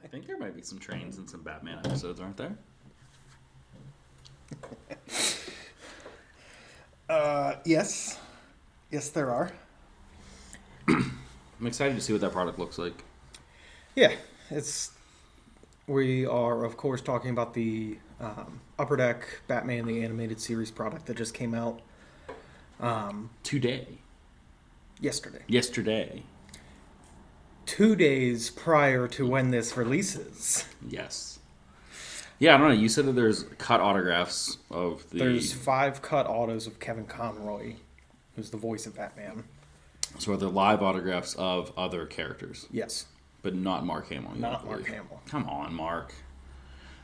I think there might be some trains in some Batman episodes, aren't there? Yes. Yes, there are. I'm excited to see what that product looks like. Yeah, we are, of course, talking about the Upper Deck Batman the Animated Series product that just came out Today. yesterday. Yesterday. 2 days prior to when this releases. Yes. Yeah, I don't know. You said that there's cut autographs of the... There's 5 cut autos of Kevin Conroy, who's the voice of Batman. So are there live autographs of other characters? Yes. But not Mark Hamill. Not Mark Hamill. Come on, Mark.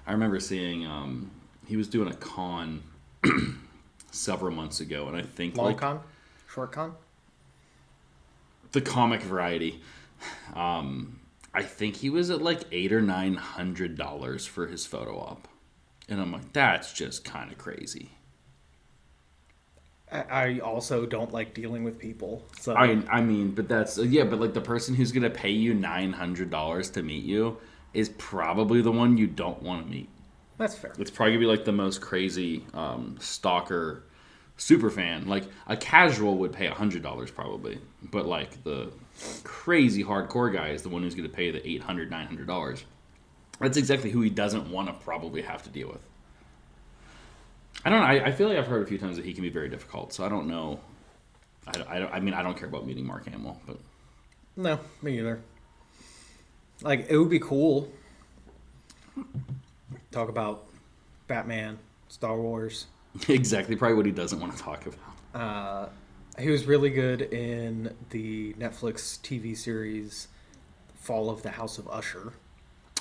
I remember seeing he was doing a con several months ago, and I think Long con? Short con? The comic variety. I think he was at like $800 or $900 for his photo op, and I'm like, that's just kind of crazy. I also don't like dealing with people. So I mean, but that's but like the person who's gonna pay you $900 to meet you is probably the one you don't want to meet. that's fair. It's probably gonna be like the most crazy stalker super fan. Like a casual would pay $100 probably, but like the crazy hardcore guy is the one who's gonna pay the $800, $900. That's exactly who he doesn't want to probably have to deal with. I don't know. I feel like I've heard a few times that he can be very difficult, so I don't know. I mean, I don't care about meeting Mark Hamill, but... No, me either. Like, it would be cool. Talk about Batman, Star Wars. Exactly, probably what he doesn't want to talk about. He was really good in the Netflix TV series Fall of the House of Usher.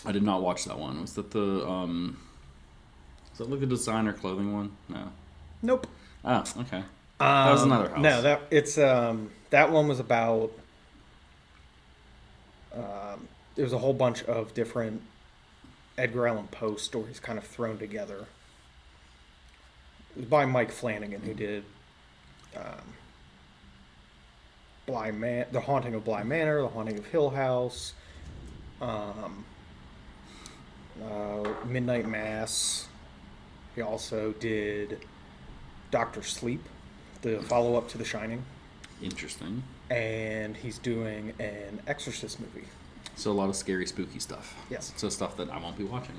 I did not watch that one. Was that the... Is that like the designer clothing one? No. Nope. Oh, okay. That was another house. No, that one was about. There was a whole bunch of different Edgar Allan Poe stories kind of thrown together. It was by Mike Flanagan, who did The Haunting of Bly Manor, The Haunting of Hill House, Midnight Mass. He also did Doctor Sleep, the follow-up to The Shining. Interesting. And he's doing an Exorcist movie. So a lot of scary, spooky stuff. Yes. So stuff that I won't be watching.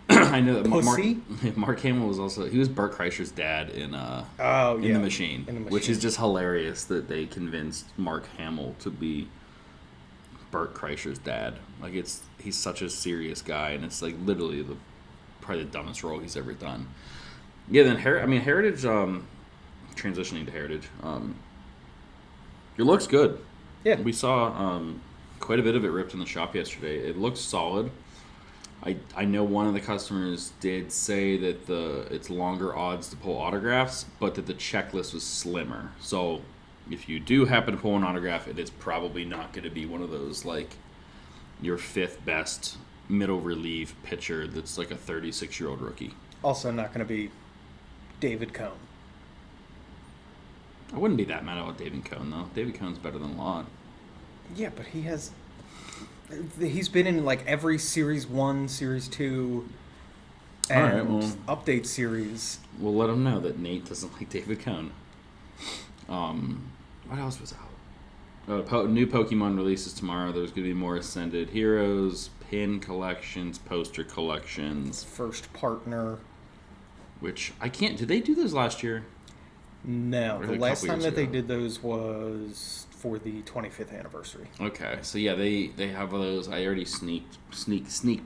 I know that Pussy? Mark Hamill was also... He was Burt Kreischer's dad in The Machine. Which is just hilarious that they convinced Mark Hamill to be Burt Kreischer's dad. Like, he's such a serious guy, and it's like literally probably the dumbest role he's ever done. Yeah, then Heritage, transitioning to Heritage, it looks good. Yeah. We saw quite a bit of it ripped in the shop yesterday. It looks solid. I know one of the customers did say that it's longer odds to pull autographs, but that the checklist was slimmer. So if you do happen to pull an autograph, it is probably not going to be one of those like your 5th best middle relief pitcher that's like a 36-year-old rookie. Also not going to be David Cohn. I wouldn't be that mad about David Cohn, though. David Cohn's better than a lot. Yeah, but he's been in like every Series 1, Series 2, and update series. We'll let him know that Nate doesn't like David Cohn. What else was out? New Pokemon releases tomorrow. There's going to be more Ascended Heroes, pin collections, poster collections. First partner. Which, I can't... Did they do those last year? No. The last time that they did those was for the 25th anniversary. Okay. So, yeah, they have those. I already sneak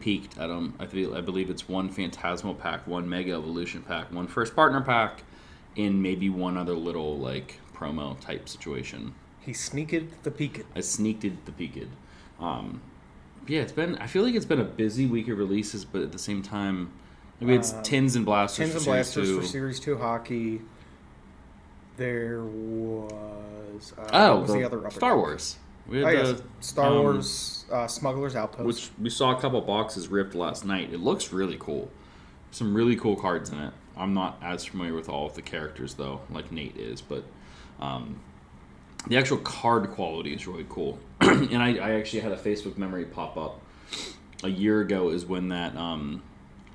peeked at them. I believe it's one Phantasmal pack, one Mega Evolution pack, one First Partner pack, and maybe one other little, like, promo type situation. He sneaked the peeked. I sneaked the peeked. Yeah, I feel like it's been a busy week of releases, but at the same time, maybe it's Tins and Blasters for Series 2 hockey. There was... what was the other Star Wars. We had Star Wars Smuggler's Outpost. Which we saw a couple boxes ripped last night. It looks really cool. Some really cool cards in it. I'm not as familiar with all of the characters, though, like Nate is, but... the actual card quality is really cool. And I actually had a Facebook memory pop up a year ago is when that,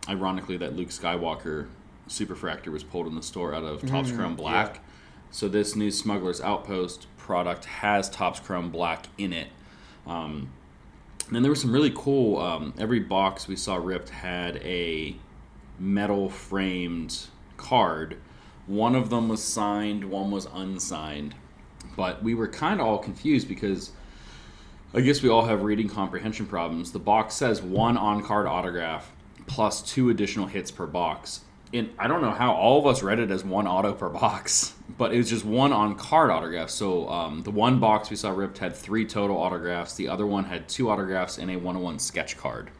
ironically, that Luke Skywalker Superfractor was pulled in the store out of Topps Chrome Black. Yeah. So this new Smuggler's Outpost product has Topps Chrome Black in it. And then there was some really cool. Every box we saw ripped had a metal framed card. One of them was signed, one was unsigned. But we were kind of all confused because I guess we all have reading comprehension problems. The box says 1 on-card autograph plus 2 additional hits per box. And I don't know how all of us read it as 1 auto per box, but it was just 1 on-card autograph. So the one box we saw ripped had 3 total autographs. The other one had 2 autographs and a 101 sketch card.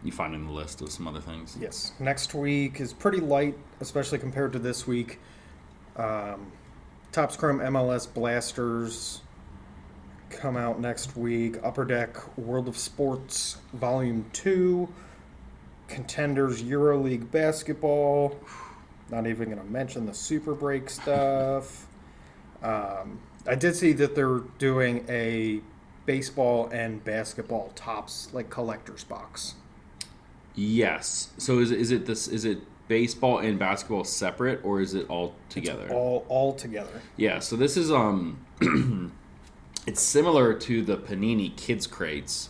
You find in the list of some other things. Yes. Next week is pretty light, especially compared to this week. Topps Chrome MLS Blasters come out next week. Upper Deck World of Sports Volume 2. Contenders EuroLeague Basketball. Not even going to mention the Super Break stuff. I did see that they're doing a baseball and basketball Topps like collector's box. Yes. So is it baseball and basketball separate, or is it all together? It's all together. Yeah. So this is it's similar to the Panini Kids Crates.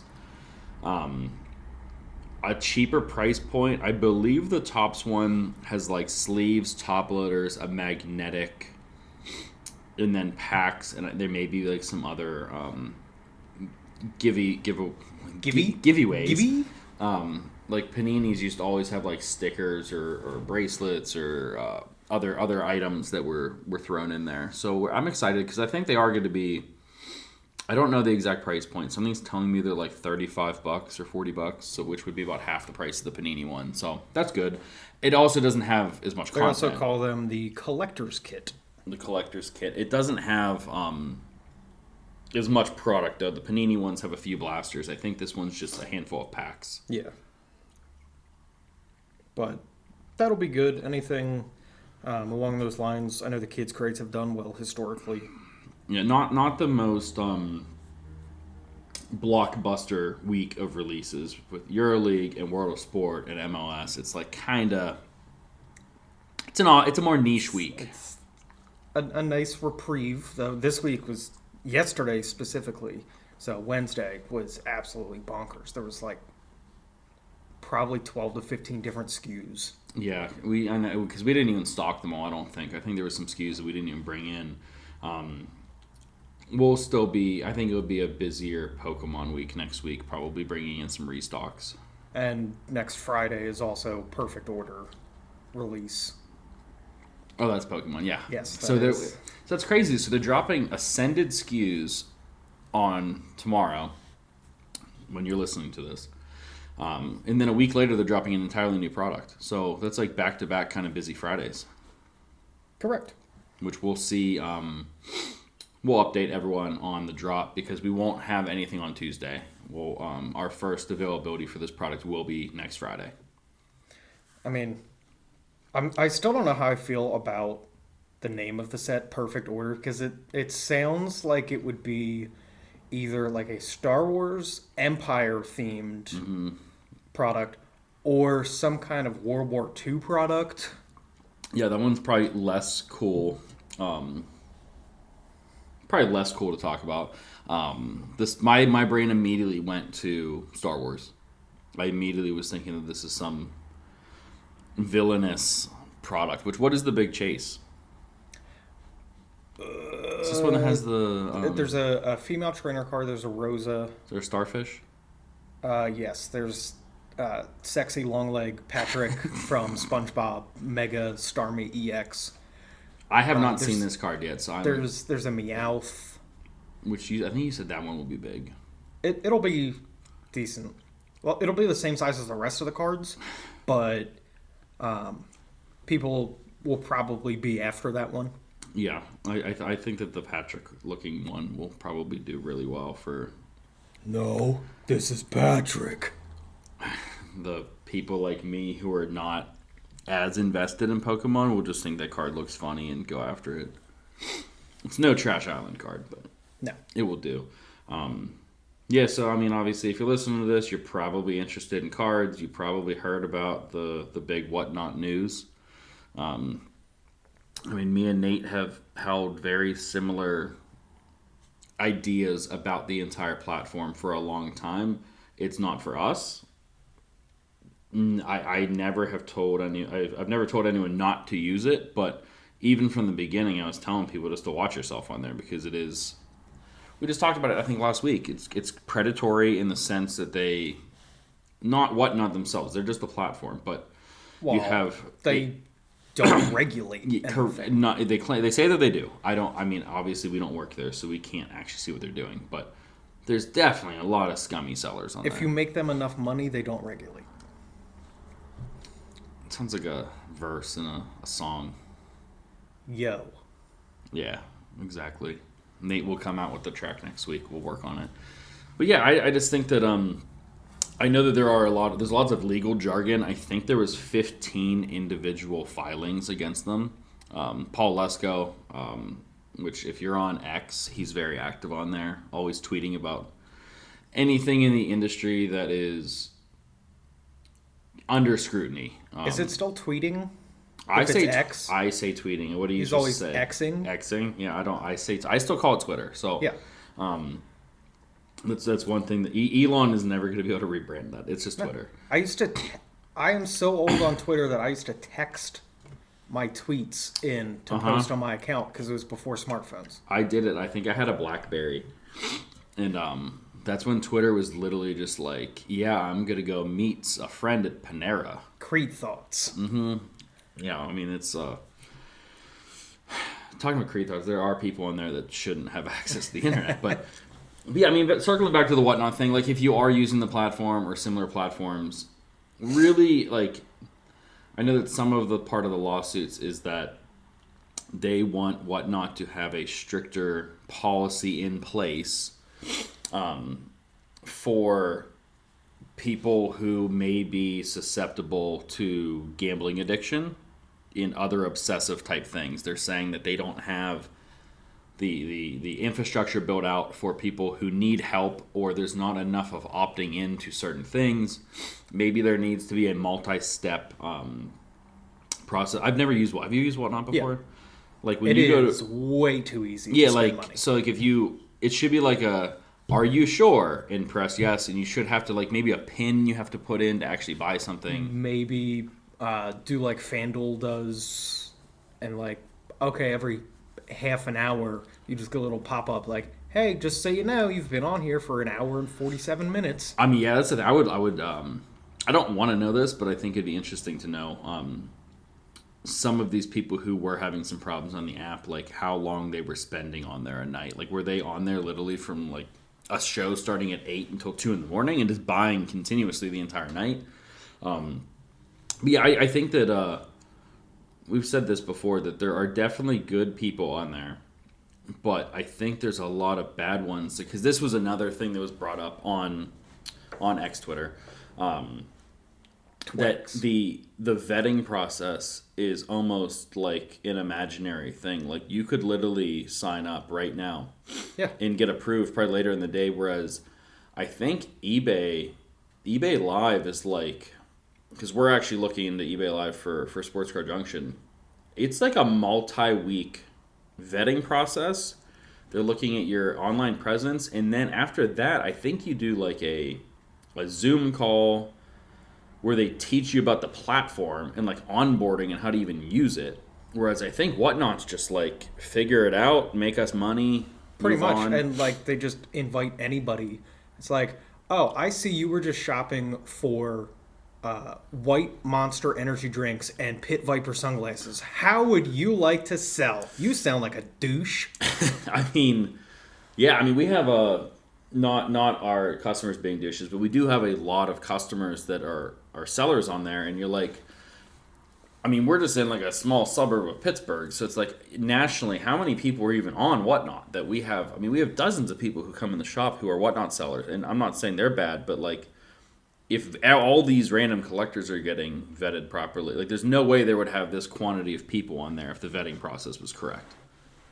A cheaper price point. I believe the Topps one has like sleeves, top loaders, a magnetic, and then packs, and there may be like some other giveaways. Like Panini's used to always have like stickers or bracelets or other items that were thrown in there. So I'm excited because I think they are going to be. I don't know the exact price point. Something's telling me they're like $35 or $40, so which would be about half the price of the Panini one. So that's good. It also doesn't have as much content. They also call them the collector's kit. The collector's kit. It doesn't have as much product though. The Panini ones have a few blasters. I think this one's just a handful of packs. Yeah. But that'll be good. Anything along those lines. I know the kids' crates have done well historically. Yeah, not the most blockbuster week of releases with EuroLeague and World of Sport and MLS. It's like it's a more niche week. It's a nice reprieve, though. This week was yesterday specifically. So Wednesday was absolutely bonkers. There was like probably 12 to 15 different SKUs. Yeah, I know because we didn't even stock them all. I don't think. I think there were some SKUs that we didn't even bring in. We'll still be. I think it'll be a busier Pokemon week next week. Probably bringing in some restocks. And next Friday is also Perfect Order release. Oh, that's Pokemon. Yeah. Yes. So that's crazy. So they're dropping Ascended SKUs on tomorrow when you're listening to this. And then a week later, they're dropping an entirely new product. So that's like back-to-back kind of busy Fridays. Correct. Which we'll see. We'll update everyone on the drop because we won't have anything on Tuesday. We'll our first availability for this product will be next Friday. I mean, I still don't know how I feel about the name of the set, Perfect Order, because it sounds like it would be either like a Star Wars Empire themed product or some kind of World War II product. Yeah, that one's probably less cool. Probably less cool to talk about. My brain immediately went to Star Wars. I immediately was thinking that this is some villainous product. What is the big chase? Is this one that has the? There's a female trainer card. There's a Rosa. Is there a starfish? Yes. There's sexy long leg Patrick from SpongeBob Mega Starmie EX. I have not seen this card yet, so there's a Meowth. I think you said that one will be big. It'll be decent. Well, it'll be the same size as the rest of the cards, but people will probably be after that one. Yeah, I think that the Patrick looking one will probably do really well for. No, this is Patrick. The people like me who are not as invested in Pokemon will just think that card looks funny and go after it. It's no Trash Island card, but no, it will do. Yeah, so I mean, obviously, if you're listening to this, you're probably interested in cards. You probably heard about the big whatnot news. Um, I mean, me and Nate have held very similar ideas about the entire platform for a long time. It's not for us. I never have told I've never told anyone not to use it, but even from the beginning, I was telling people just to watch yourself on there because it is. We just talked about it, I think, last week. It's predatory in the sense that they not whatnot themselves. They're just a platform, but Well, you have they don't regulate anything. not they say that they do. I don't. I mean, obviously, we don't work there, so we can't actually see what they're doing. But there's definitely a lot of scummy sellers on there. If you make them enough money, they don't regulate. It sounds like a verse in a song. Yo. Yeah, exactly. Nate will come out with the track next week. We'll work on it. But yeah, I just think that I know that there's lots of legal jargon. I think there was 15 individual filings against them. Paul Lesko, which if you're on X, he's very active on there, always tweeting about anything in the industry that is under scrutiny. Is it still tweeting? I If say it's X? I say tweeting. What do you He's just always say? Xing? Xing. Yeah, I don't. I say. I still call it Twitter. So Yeah. that's one thing that Elon is never going to be able to rebrand that. It's just Twitter. I am so old on Twitter that I used to text my tweets in to post on my account because it was before smartphones. I did it. I think I had a BlackBerry, and that's when Twitter was literally just like, yeah, I'm gonna go meet a friend at Panera. Creed thoughts. Yeah, I mean it's talking about Creed thoughts. There are people in there that shouldn't have access to the internet, but yeah, I mean, but circling back to the whatnot thing, like if you are using the platform or similar platforms, really like. I know that some of the part of the lawsuits is that they want whatnot to have a stricter policy in place for people who may be susceptible to gambling addiction in other obsessive type things. They're saying that they don't have the infrastructure built out for people who need help, or there's not enough of opting into certain things. Maybe there needs to be a multi-step process. I've never used Have you used Whatnot before? Yeah. Like when It you go is to way too easy yeah, to spend like money. so like if you it should be like a are you sure and press yes, and you should have to like maybe a pin you have to put in to actually buy something. Maybe do like FanDuel does, and like, okay, every half an hour you just get a little pop-up like, hey, just so you know, you've been on here for an hour and 47 minutes. I mean, yeah, that's the thing. I would I don't want to know this, but I think it'd be interesting to know some of these people who were having some problems on the app, like how long they were spending on there a night. Like, were they on there literally from like a show starting at 8 until 2 in the morning and just buying continuously the entire night? But yeah, I think that we've said this before, that there are definitely good people on there, but I think there's a lot of bad ones, because this was another thing that was brought up on X Twitter. That the vetting process is almost like an imaginary thing. Like you could literally sign up right now, Yeah. and get approved probably later in the day. Whereas I think eBay Live is like, because we're actually looking into eBay Live for Sports Car Junction. It's like a multi-week vetting process. They're looking at your online presence, and then after that, I think you do like a Zoom call where they teach you about the platform and like onboarding and how to even use it. Whereas I think Whatnot's just like figure it out, make us money, Pretty move much. on. And like they just invite anybody. It's like, oh, I see you were just shopping for white Monster energy drinks and Pit Viper sunglasses. How would you like to sell? You sound like a douche. I mean, yeah, I mean we have not our customers being douches, but we do have a lot of customers that are sellers on there, and you're like, I mean, we're just in like a small suburb of Pittsburgh, so it's like nationally, how many people are even on Whatnot that we have? I mean, we have dozens of people who come in the shop who are Whatnot sellers, and I'm not saying they're bad, but like, if all these random collectors are getting vetted properly, like, there's no way they would have this quantity of people on there if the vetting process was correct.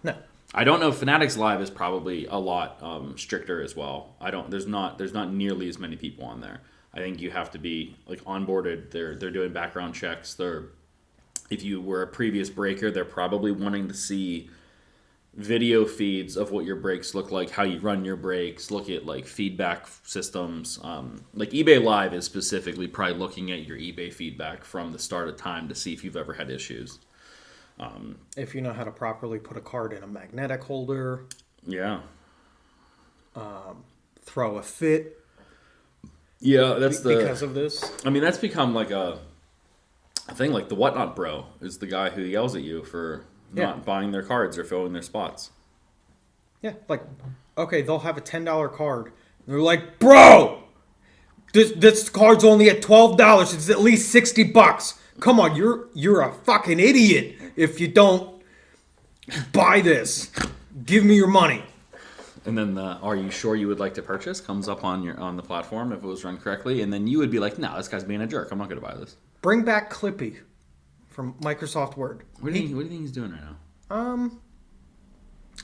No. I don't know. Fanatics Live is probably a lot stricter as well. I don't. There's not nearly as many people on there. I think you have to be like onboarded. They're doing background checks. If you were a previous breaker, they're probably wanting to see video feeds of what your brakes look like, how you run your brakes, look at like feedback systems. Like eBay Live is specifically probably looking at your eBay feedback from the start of time to see if you've ever had issues. If you know how to properly put a card in a magnetic holder. Yeah. Throw a fit. Yeah, because of this. I mean, that's become like a thing. Like the Whatnot Bro is the guy who yells at you for not buying their cards or filling their spots. Yeah, like, okay, they'll have a $10 card. And they're like, bro, this card's only at $12. It's at least $60. Come on, you're a fucking idiot if you don't buy this. Give me your money. And then "Are you sure you would like to purchase?" comes up on the platform if it was run correctly, and then you would be like, "No, this guy's being a jerk. I'm not going to buy this." Bring back Clippy from Microsoft Word. What do you think he's doing right now?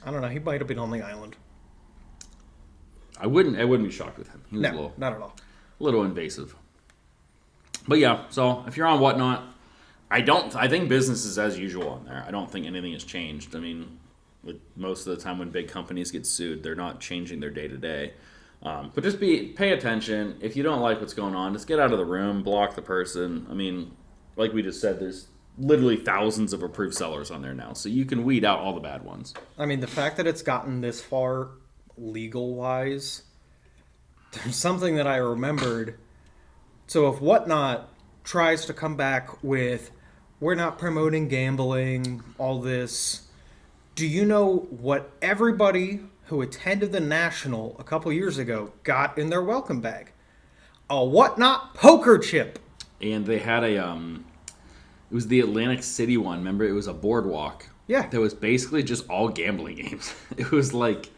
I don't know. He might have been on the island. I wouldn't be shocked with him. He was not at all. A little invasive. But yeah, so if you're on Whatnot, I think business is as usual on there. I don't think anything has changed. I mean, most of the time when big companies get sued, they're not changing their day-to-day. But just pay attention. If you don't like what's going on, just get out of the room, block the person. I mean, like we just said, there's literally thousands of approved sellers on there now, so you can weed out all the bad ones. I mean, the fact that it's gotten this far legal-wise, there's something that I remembered. So if Whatnot tries to come back with, we're not promoting gambling, all this, do you know what everybody who attended the National a couple years ago got in their welcome bag? A Whatnot poker chip. And they had it was the Atlantic City one. Remember, it was a boardwalk. Yeah. That was basically just all gambling games. It was like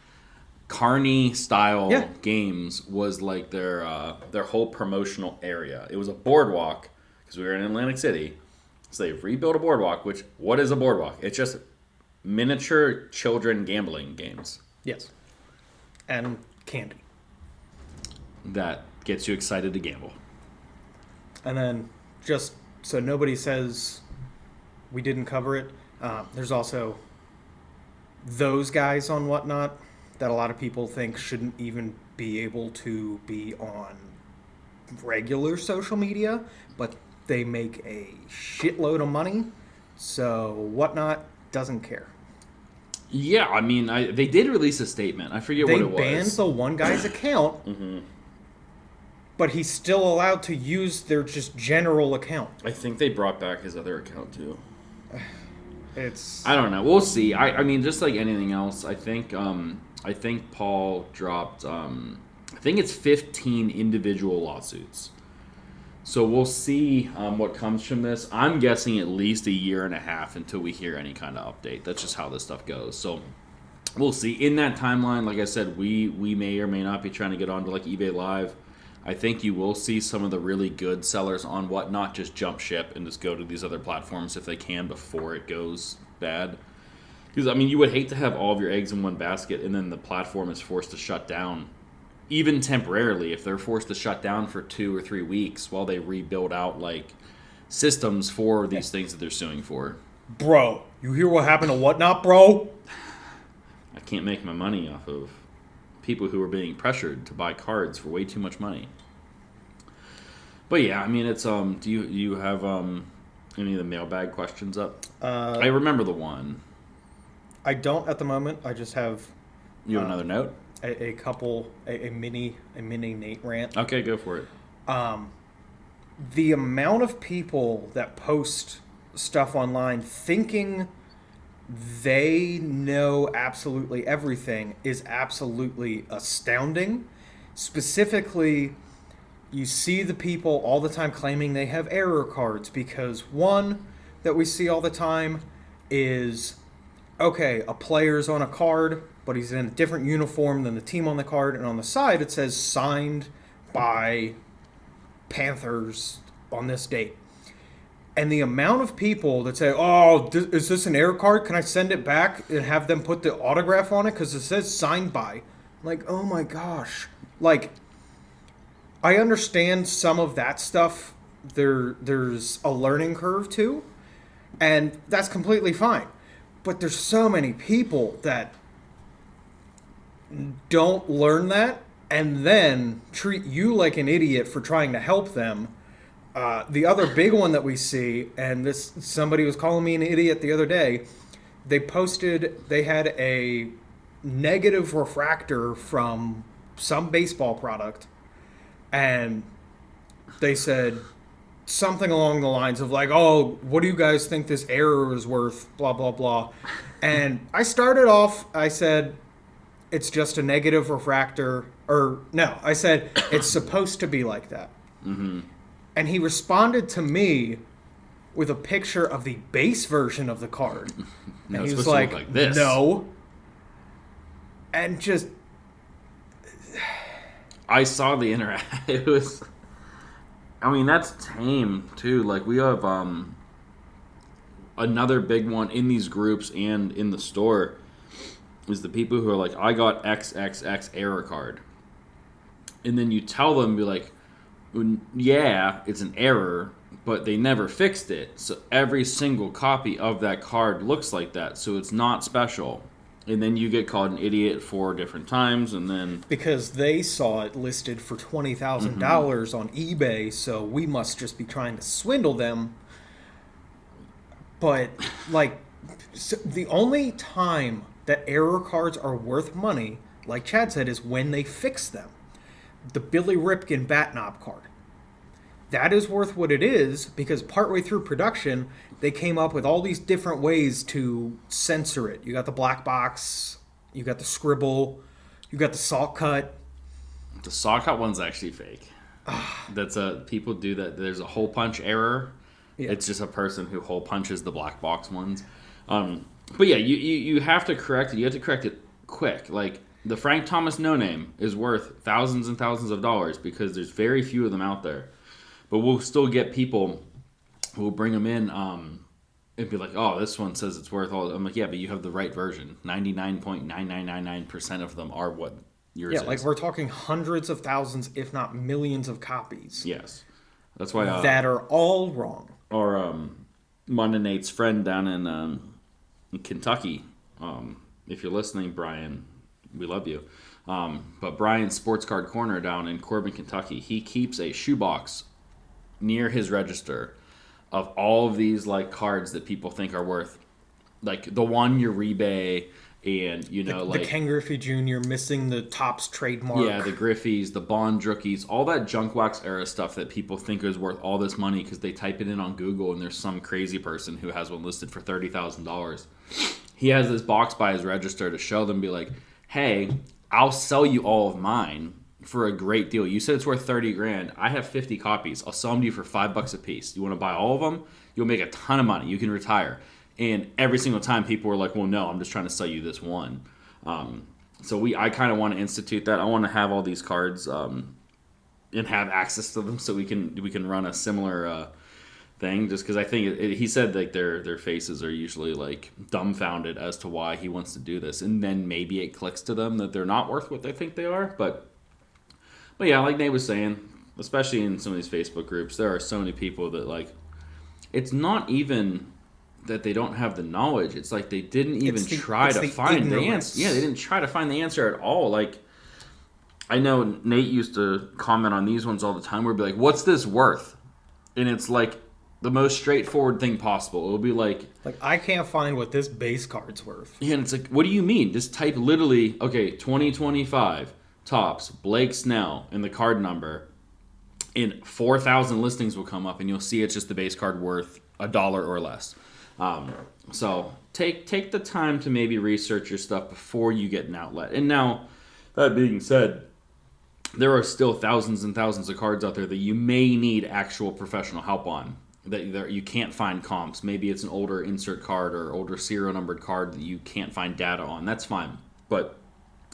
Carney style games was like their whole promotional area. It was a boardwalk because we were in Atlantic City. So they rebuilt a boardwalk, which, what is a boardwalk? It's just miniature children gambling games. Yes. And candy. That gets you excited to gamble. And then, just so nobody says we didn't cover it, there's also those guys on Whatnot that a lot of people think shouldn't even be able to be on regular social media, but they make a shitload of money, so Whatnot doesn't care. Yeah, I mean, they did release a statement. I forget what it was. They banned the one guy's account, but he's still allowed to use their just general account. I think they brought back his other account, too. I don't know. We'll see. I mean, just like anything else, I think Paul dropped, I think it's 15 individual lawsuits. So we'll see what comes from this. I'm guessing at least a year and a half until we hear any kind of update. That's just how this stuff goes. So we'll see. In that timeline, like I said, we may or may not be trying to get onto like eBay Live. I think you will see some of the really good sellers on Whatnot just jump ship and just go to these other platforms if they can before it goes bad. Because, I mean, you would hate to have all of your eggs in one basket and then the platform is forced to shut down, even temporarily, if they're forced to shut down for 2 or 3 weeks while they rebuild out, like, systems for these things that they're suing for. Bro, you hear what happened to Whatnot, bro? I can't make my money off of people who are being pressured to buy cards for way too much money. But yeah, I mean, it's do you have any of the mailbag questions up? I remember the one. I don't at the moment. I just have. You have another note? A couple, a mini Nate rant. Okay, go for it. The amount of people that post stuff online thinking they know absolutely everything is absolutely astounding. Specifically, you see the people all the time claiming they have error cards because one that we see all the time is, okay, a player's on a card, but he's in a different uniform than the team on the card, and on the side it says signed by Panthers on this date. And the amount of people that say, "Oh, is this an error card? Can I send it back and have them put the autograph on it because it says signed by?" I'm like, oh my gosh. Like, I understand some of that stuff. There's a learning curve too, and that's completely fine. But there's so many people that don't learn that and then treat you like an idiot for trying to help them. The other big one that we see, and this somebody was calling me an idiot the other day. They had a negative refractor from some baseball product, and they said something along the lines of like, "Oh, what do you guys think this error is worth?" Blah blah blah. And I started off. I said, "It's just a negative refractor," or no, I said it's supposed to be like that. Mm-hmm. And he responded to me with a picture of the base version of the card. No, and it's he was supposed to like, look like this. "No." And just... I saw the interact. It was... I mean, that's tame, too. Like, we have another big one in these groups and in the store is the people who are like, I got XXX error card. And then you tell them, be like, yeah, it's an error, but they never fixed it. So every single copy of that card looks like that. So it's not special. And then you get called an idiot 4 different times, and then... Because they saw it listed for $20,000 on eBay, so we must just be trying to swindle them. But, like, so the only time that error cards are worth money, like Chad said, is when they fix them. The Billy Ripken bat knob card. That is worth what it is because partway through production, they came up with all these different ways to censor it. You got the black box, you got the scribble, you got the salt cut. The saw cut one's actually fake. That's people do that. There's a hole punch error. Yeah. It's just a person who hole punches the black box ones. But yeah, you have to correct it. You have to correct it quick. Like the Frank Thomas no name is worth thousands and thousands of dollars because there's very few of them out there. But we'll still get people who will bring them in and be like, "Oh, this one says it's worth all." I'm like, "Yeah, but you have the right version. 99.9999% of them are what yours is." Yeah, like we're talking hundreds of thousands, if not millions of copies. Yes. That's why... that are all wrong. Or Monday Nate's friend down in Kentucky, if you're listening, Brian, we love you. But Brian's Sports Card Corner down in Corbin, Kentucky, he keeps a shoebox near his register of all of these like cards that people think are worth, like the one Uribe and the Ken Griffey Jr. missing the Topps trademark. Yeah, the Griffeys, the Bond rookies, all that junk wax era stuff that people think is worth all this money because they type it in on Google and there's some crazy person who has one listed for $30,000. He has this box by his register to show them, be like, "Hey, I'll sell you all of mine for a great deal. You said it's worth $30,000. I have 50 copies. I'll sell them to you for $5 a piece. You want to buy all of them? You'll make a ton of money. You can retire." And every single time people were like, "Well, no, I'm just trying to sell you this one." So I kind of want to institute that. I want to have all these cards and have access to them so we can run a similar thing. Just because I think he said like their faces are usually like dumbfounded as to why he wants to do this, and then maybe it clicks to them that they're not worth what they think they are. But yeah, like Nate was saying, especially in some of these Facebook groups, there are so many people that like it's not even that they don't have the knowledge. It's like they didn't even try to find the answer. Yeah, they didn't try to find the answer at all. Like, I know Nate used to comment on these ones all the time where he'd be like, "What's this worth?" And it's like the most straightforward thing possible. It'll be like, I can't find what this base card's worth. Yeah, and it's like, what do you mean? Just type literally, okay, 2025 Topps, Blake Snell, and the card number, and 4,000 listings will come up, and you'll see it's just the base card worth $1 or less. So take the time to maybe research your stuff before you get an outlet. And now, that being said, there are still thousands and thousands of cards out there that you may need actual professional help on. That you can't find comps. Maybe it's an older insert card or older serial numbered card that you can't find data on. That's fine. But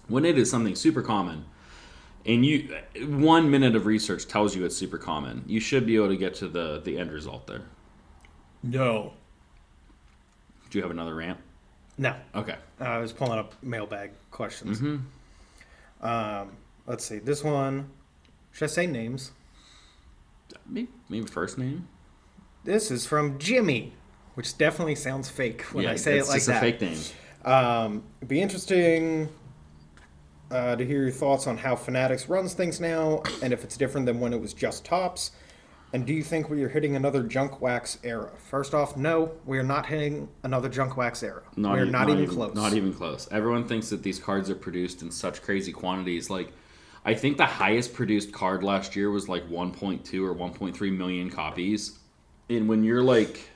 when it is something super common, and 1 minute of research tells you it's super common, you should be able to get to the end result there. No. Do you have another rant? No. Okay. I was pulling up mailbag questions. Mm-hmm. Let's see. This one. Should I say names? Maybe first name. This is from Jimmy, which definitely sounds fake when I say it like it's that. a fake name. It'd be interesting to hear your thoughts on how Fanatics runs things now, and if it's different than when it was just Tops. And do you think we are hitting another junk wax era? First off, no, we are not hitting another junk wax era. We're not even close. Not even close. Everyone thinks that these cards are produced in such crazy quantities. Like, I think the highest produced card last year was like 1.2 or 1.3 million copies. And when you're like,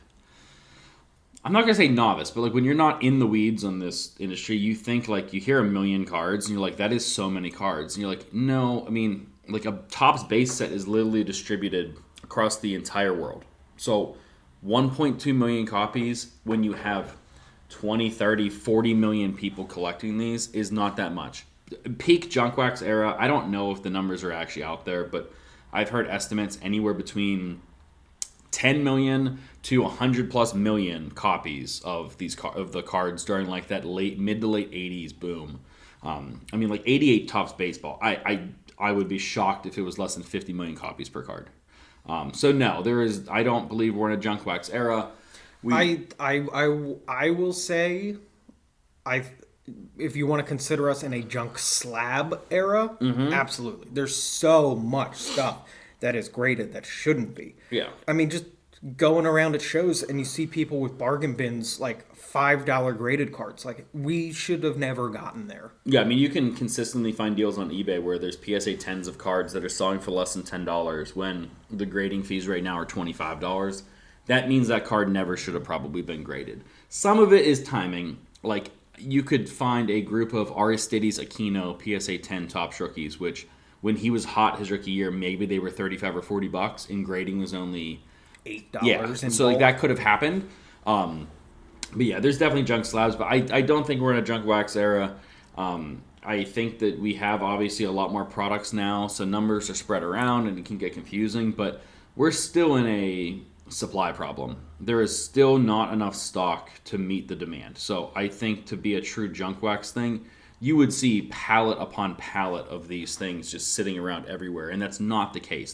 I'm not gonna say novice, but like when you're not in the weeds on this industry, you think like you hear a million cards and you're like, that is so many cards. And you're like, no, I mean, like a Topps base set is literally distributed across the entire world. So 1.2 million copies when you have 20, 30, 40 million people collecting these is not that much. Peak junk wax era, I don't know if the numbers are actually out there, but I've heard estimates anywhere between 10 million to 100 plus million copies of the cards during like that mid to late 80s boom. I mean, like 88 Topps baseball. I would be shocked if it was less than 50 million copies per card. So no, I don't believe we're in a junk wax era. I will say, if you want to consider us in a junk slab era, absolutely. There's so much stuff that is graded that shouldn't be. Yeah. I mean, just going around at shows and you see people with bargain bins, like $5 graded cards. Like, we should have never gotten there. Yeah, I mean, you can consistently find deals on eBay where there's PSA 10s of cards that are selling for less than $10 when the grading fees right now are $25. That means that card never should have probably been graded. Some of it is timing. Like, you could find a group of Aristides Aquino PSA 10 Topps rookies, which when he was hot his rookie year, maybe they were $35 or $40, and grading was only $8. Yeah, so like that could have happened. But yeah, there's definitely junk slabs, but I don't think we're in a junk wax era. I think that we have obviously a lot more products now, so numbers are spread around and it can get confusing, but we're still in a supply problem. There is still not enough stock to meet the demand. So I think to be a true junk wax thing, you would see pallet upon pallet of these things just sitting around everywhere, and that's not the case.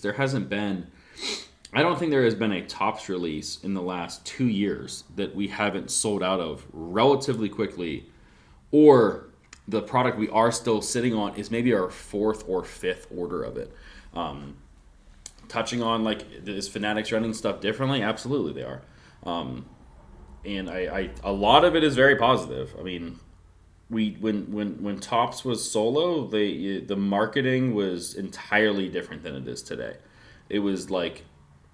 I don't think there has been a Topps release in the last 2 years that we haven't sold out of relatively quickly, or the product we are still sitting on is maybe our 4th or 5th order of it. Touching on, like, is Fanatics running stuff differently? Absolutely they are. And a lot of it is very positive. I mean, when Topps was solo, the marketing was entirely different than it is today. It was like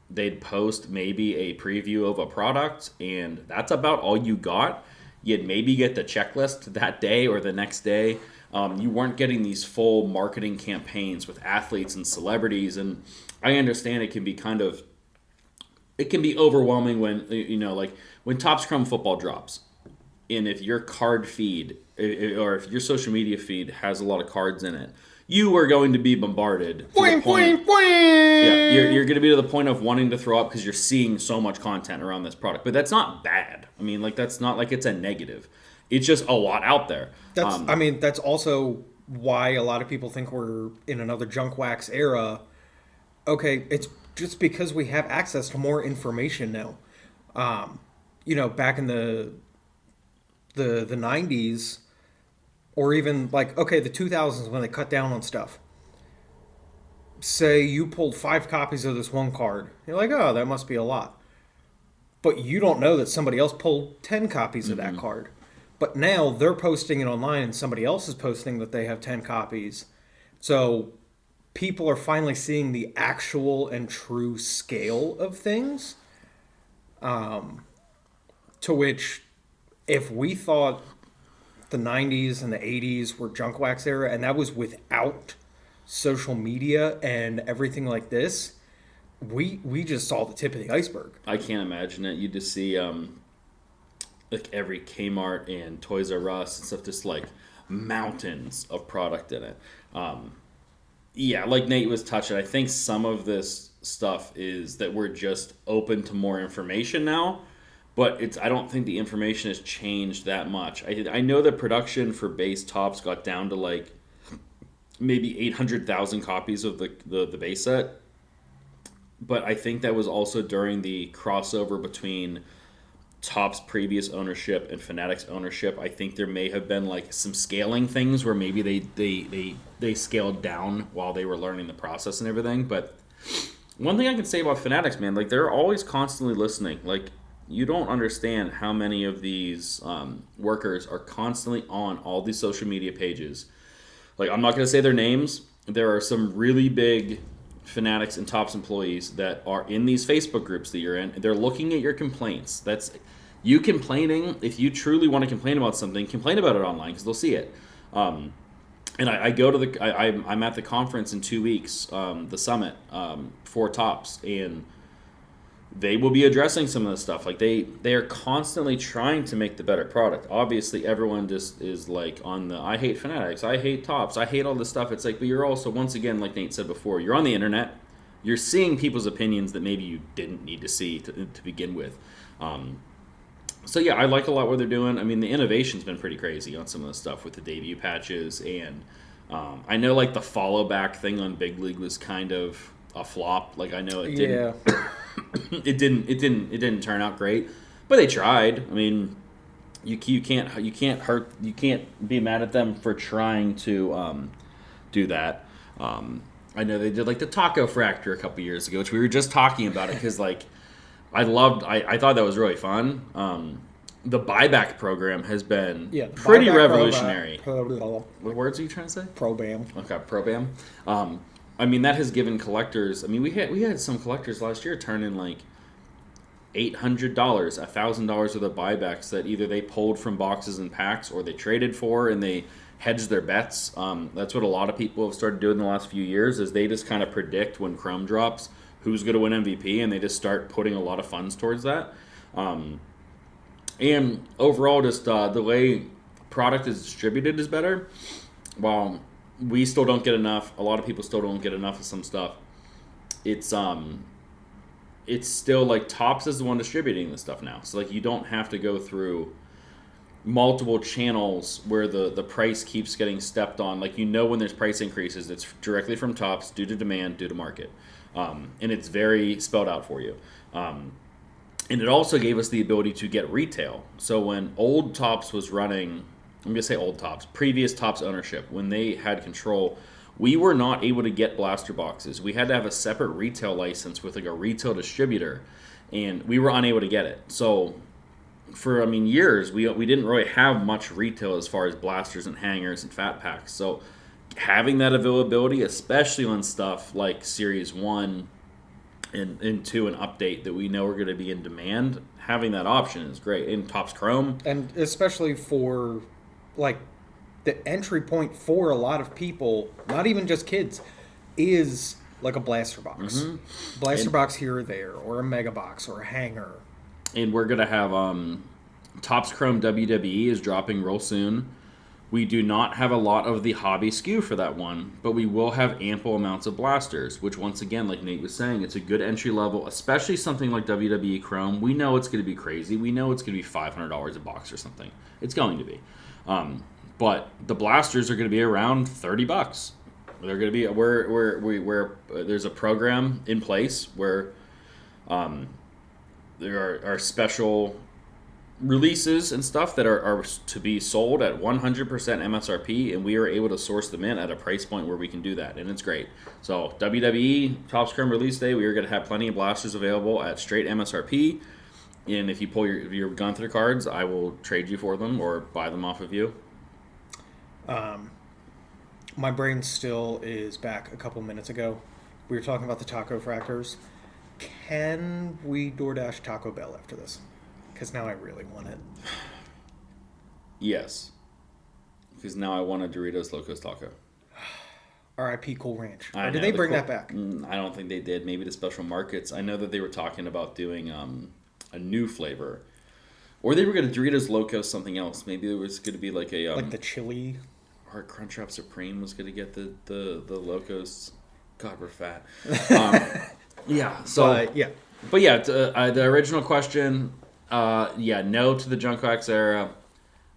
they'd post maybe a preview of a product, and that's about all you got. You'd maybe get the checklist that day or the next day. You weren't getting these full marketing campaigns with athletes and celebrities, and I understand it can be overwhelming when, like when Topps Chrome Football drops, and if your card feed or if your social media feed has a lot of cards in it, you are going to be bombarded. Yeah, you're going to be to the point of wanting to throw up because you're seeing so much content around this product. But that's not bad. I mean, like, that's not like it's a negative. It's just a lot out there. That's also why a lot of people think we're in another junk wax era. Okay, it's just because we have access to more information now. Back in the 90s, or even like, okay, the 2000s when they cut down on stuff. Say you pulled 5 copies of this one card. You're like, oh, that must be a lot. But you don't know that somebody else pulled 10 copies of that card. But now they're posting it online and somebody else is posting that they have 10 copies. So people are finally seeing the actual and true scale of things. To which, if we thought the 90s and the 80s were junk wax era, and that was without social media and everything like this, we just saw the tip of the iceberg. I can't imagine it. You just see like every Kmart and Toys R Us and stuff, just like mountains of product in it. Yeah, like Nate was touching, I think some of this stuff is that we're just open to more information now, but I don't think the information has changed that much. I know that production for base tops got down to like maybe 800,000 copies of the base set, but I think that was also during the crossover between Topps previous ownership and Fanatics ownership. I think there may have been like some scaling things where maybe they scaled down while they were learning the process and everything. But one thing I can say about Fanatics, man, like they're always constantly listening. Like you don't understand how many of these workers are constantly on all these social media pages. Like I'm not going to say their names. There are some really big Fanatics and Topps employees that are in these Facebook groups that you're in. They're looking at your complaints. That's you complaining. If you truly want to complain about something, complain about it online because they'll see it. And I go to I'm at the conference in 2 weeks, the summit for Topps, and they will be addressing some of this stuff. Like they are constantly trying to make the better product. Obviously, everyone just is like on the I hate Fanatics, I hate Topps, I hate all this stuff. It's like, but you're also once again, like Nate said before, you're on the internet. You're seeing people's opinions that maybe you didn't need to see to begin with. So yeah, I like a lot what they're doing. I mean, the innovation's been pretty crazy on some of the stuff with the debut patches, and I know like the follow back thing on Big League was kind of a flop. Like I know it didn't. Yeah. It didn't turn out great, but they tried. I mean, you can't be mad at them for trying to do that. I know they did like the Taco Fractor a couple years ago, which we were just talking about it because like I thought that was really fun. The buyback program has been pretty revolutionary. What words are you trying to say? Probam. Okay, Probam. I mean, that has given collectors. I mean, we had some collectors last year turn in like $800, $1,000 worth of buybacks that either they pulled from boxes and packs or they traded for and they hedged their bets. That's what a lot of people have started doing in the last few years. Is they just kind of predict when Chrome drops who's going to win MVP, and they just start putting a lot of funds towards that. And overall, just the way product is distributed is better. While we still don't get enough, a lot of people still don't get enough of some stuff. It's still like Topps is the one distributing this stuff now. So like you don't have to go through multiple channels where the price keeps getting stepped on. Like when there's price increases, it's directly from Topps due to demand, due to market. And it's very spelled out for you. And it also gave us the ability to get retail. So when old Topps was running, I'm going to say old Topps, previous Topps ownership, when they had control, we were not able to get blaster boxes. We had to have a separate retail license with like a retail distributor, and we were unable to get it. So for years, we didn't really have much retail as far as blasters and hangers and fat packs. So having that availability, especially on stuff like Series 1 and 2 and Update that we know are going to be in demand, having that option is great. In Topps Chrome. And especially for like the entry point for a lot of people, not even just kids, is like a blaster box. Mm-hmm. Blaster box here or there, or a mega box, or a hanger. And we're going to have Topps Chrome WWE is dropping real soon. We do not have a lot of the hobby SKU for that one, but we will have ample amounts of blasters, which once again, like Nate was saying, it's a good entry level, especially something like WWE Chrome. We know it's going to be crazy. We know it's going to be $500 a box or something. It's going to be. But the blasters are going to be around $30. They're going to be where there's a program in place where there are special releases and stuff that are to be sold at 100% MSRP, and we are able to source them in at a price point where we can do that, and it's great. So WWE Topps Chrome release day, we are going to have plenty of blasters available at straight MSRP, and if you pull your Gunther cards, I will trade you for them or buy them off of you. My brain still is back a couple minutes ago. We were talking about the taco fractors. Can we DoorDash Taco Bell after this? Because now I really want it. Yes. Because now I want a Doritos Locos Taco. R.I.P. Cool Ranch. Or did they bring that back? I don't think they did. Maybe the special markets. I know that they were talking about doing a new flavor. Or they were going to Doritos Locos something else. Maybe there was going to be like a... like the chili? Our Crunchwrap Supreme was going to get the locos. God, we're fat. Yeah. So yeah. But yeah, the original question. No to the Junk Wax era.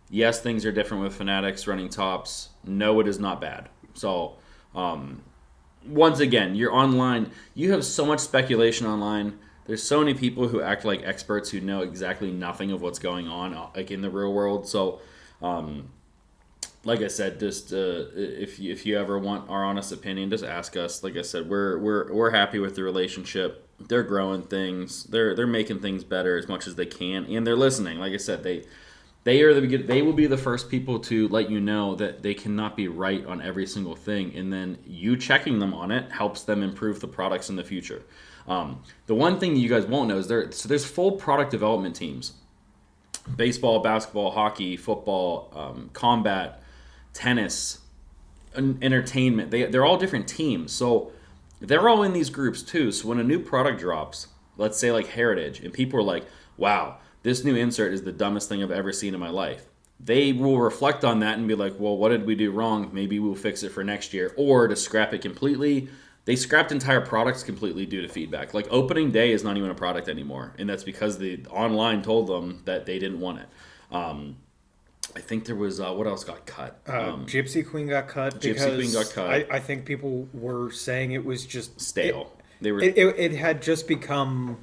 Yes, things are different with Fanatics running tops. No, it is not bad. So, once again, you're online. You have so much speculation online. There's so many people who act like experts who know exactly nothing of what's going on, like in the real world. So, like I said, just if you ever want our honest opinion, just ask us. Like I said, we're happy with the relationship. They're growing things. They're making things better as much as they can, and they're listening. Like I said, they will be the first people to let you know that they cannot be right on every single thing, and then you checking them on it helps them improve the products in the future. The one thing you guys won't know is there's full product development teams: baseball, basketball, hockey, football, combat, tennis, entertainment. They're all different teams, so they're all in these groups too. So when a new product drops, let's say like Heritage, and people are like, "Wow, this new insert is the dumbest thing I've ever seen in my life," they will reflect on that and be like, "Well, what did we do wrong? Maybe we'll fix it for next year," or to scrap it completely. They scrapped entire products completely due to feedback. Like opening day is not even a product anymore, and that's because the online told them that they didn't want it. I think there was what else got cut? Gypsy Queen got cut. Gypsy Queen got cut. I think people were saying it was just Stale. It had just become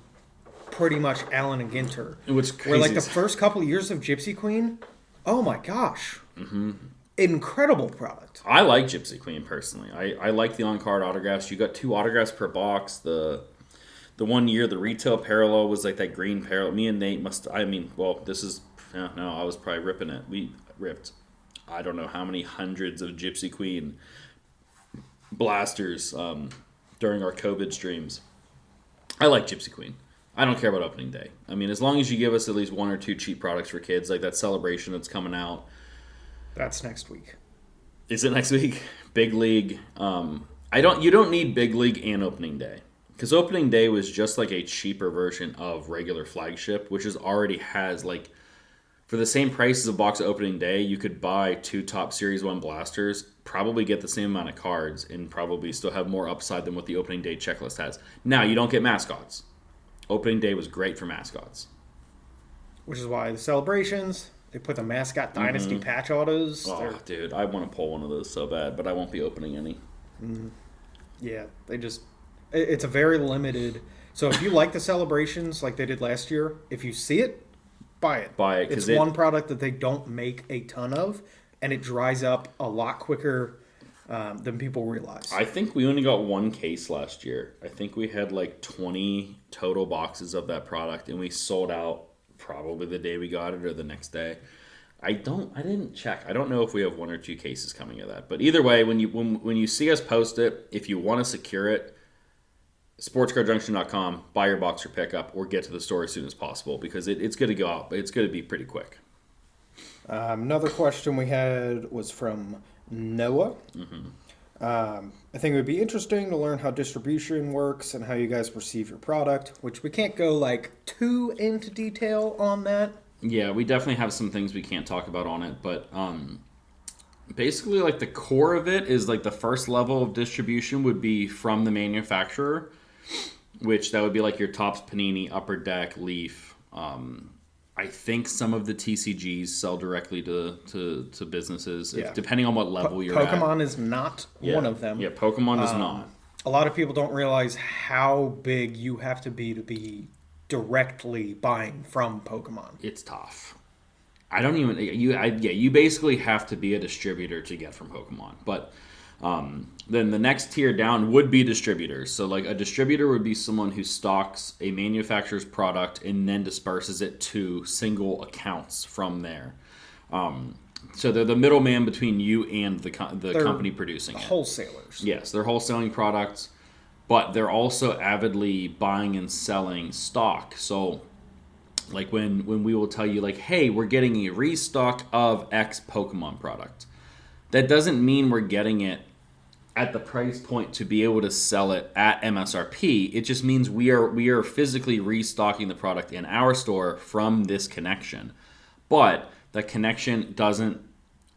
pretty much Allen and Ginter. Which crazy. Where like the first couple of years of Gypsy Queen, oh my gosh, incredible product. I like Gypsy Queen personally. I like the on-card autographs. You got 2 autographs per box. The one year the retail parallel was like that green parallel. Me and Nate I was probably ripping it. We ripped, I don't know how many hundreds of Gypsy Queen blasters during our COVID streams. I like Gypsy Queen. I don't care about opening day. I mean, as long as you give us at least 1 or 2 cheap products for kids, like that celebration that's coming out. That's next week. Is it next week? Big League. You don't need Big League and opening day. Because opening day was just like a cheaper version of regular flagship, which already has like, for the same price as a box of opening day, you could buy 2 top Series 1 blasters, probably get the same amount of cards, and probably still have more upside than what the opening day checklist has. Now, you don't get mascots. Opening day was great for mascots. Which is why the celebrations, they put the mascot dynasty patch autos. Oh, dude, I want to pull one of those so bad, but I won't be opening any. Yeah, it's a very limited. So if you like the celebrations like they did last year, if you see it, buy it. Buy it. It's one product that they don't make a ton of, and it dries up a lot quicker than people realize. I think we only got 1 case last year. I think we had like 20 total boxes of that product, and we sold out probably the day we got it or the next day. I didn't check. I don't know if we have 1 or 2 cases coming of that. But either way, when you see us post it, if you want to secure it, sportscarjunction.com, buy your box or pickup, or get to the store as soon as possible, because it's going to go out. It's going to be pretty quick. Another question we had was from Noah. I think it would be interesting to learn how distribution works and how you guys receive your product, which we can't go like too into detail on that. Yeah, we definitely have some things we can't talk about on it, but basically like the core of it is like the first level of distribution would be from the manufacturer, which that would be like your Topps, Panini, Upper Deck, Leaf. I think some of the TCGs sell directly to businesses, depending on what level you're at. Pokemon is not one of them. Yeah, Pokemon is not. A lot of people don't realize how big you have to be directly buying from Pokemon. It's tough. I don't even... You basically have to be a distributor to get from Pokemon. But then the next tier down would be distributors. So like a distributor would be someone who stocks a manufacturer's product and then disperses it to single accounts from there. So they're the middleman between you and the company producing it. Wholesalers. Yes, they're wholesaling products, but they're also avidly buying and selling stock. So like when we will tell you like, hey, we're getting a restock of X Pokemon product, that doesn't mean we're getting it at the price point to be able to sell it at MSRP. It just means we are physically restocking the product in our store from this connection. But that connection doesn't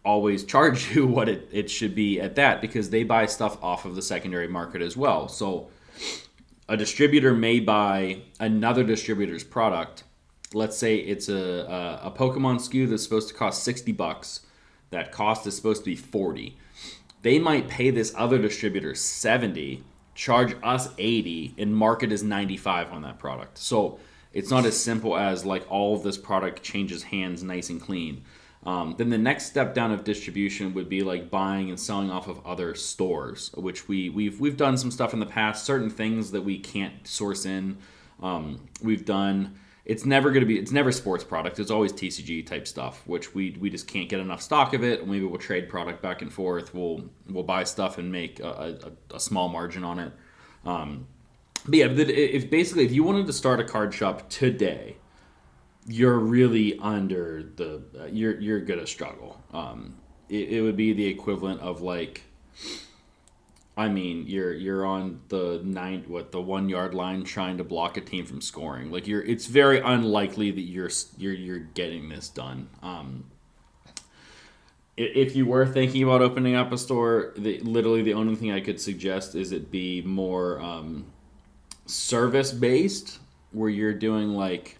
always charge you what it should be at that, because they buy stuff off of the secondary market as well. So a distributor may buy another distributor's product. Let's say it's a Pokemon SKU that's supposed to cost $60. That cost is supposed to be $40. They might pay this other distributor $70, charge us $80, and market as $95 on that product. So it's not as simple as like all of this product changes hands nice and clean. Then the next step down of distribution would be like buying and selling off of other stores, which we've done some stuff in the past. Certain things that we can't source in, we've done. It's never sports product. It's always TCG type stuff, which we just can't get enough stock of it. Maybe we'll trade product back and forth. We'll buy stuff and make a small margin on it. But yeah, if you wanted to start a card shop today, you're really under you're gonna struggle. It would be the equivalent of like, I mean, you're on the 1 yard line trying to block a team from scoring. Like it's very unlikely that you're getting this done. If you were thinking about opening up a store, literally the only thing I could suggest is it be more service based, where you're doing like.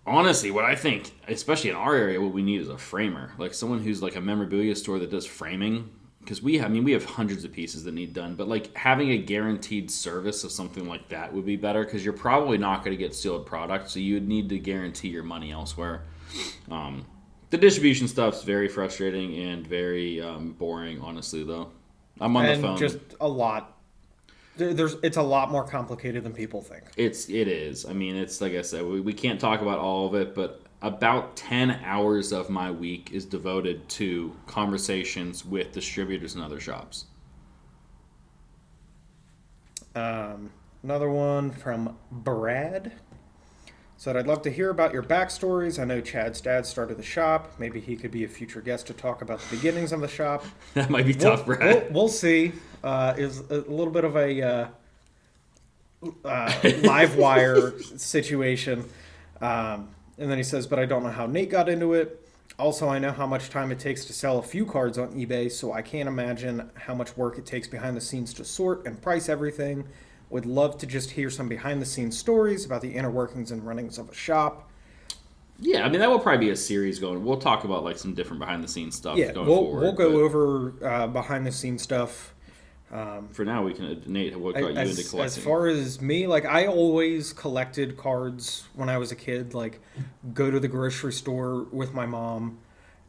Honestly, what I think, especially in our area, what we need is a framer, like someone who's like a memorabilia store that does framing. Because we have hundreds of pieces that need done, but like having a guaranteed service of something like that would be better, because you're probably not going to get sealed product, so you would need to guarantee your money elsewhere. The distribution stuff's very frustrating and very boring, honestly. Though I'm on the phone. Just a lot. It's a lot more complicated than people think. It is. I mean, it's like I said, we can't talk about all of it, but about 10 hours of my week is devoted to conversations with distributors and other shops. Another one from Brad said, I'd love to hear about your backstories. I know Chad's dad started the shop. Maybe he could be a future guest to talk about the beginnings of the shop. That might be tough, Brad. We'll see. Is a little bit of a live wire situation. And then he says, but I don't know how Nate got into it. Also, I know how much time it takes to sell a few cards on eBay, so I can't imagine how much work it takes behind the scenes to sort and price everything. Would love to just hear some behind the scenes stories about the inner workings and runnings of a shop. Yeah, I mean, that will probably be a series going. We'll talk about like some different behind the scenes stuff going forward. We'll go over behind the scenes stuff. For now, we can, Nate, what got you into collecting? As far as me, like, I always collected cards when I was a kid. Like, go to the grocery store with my mom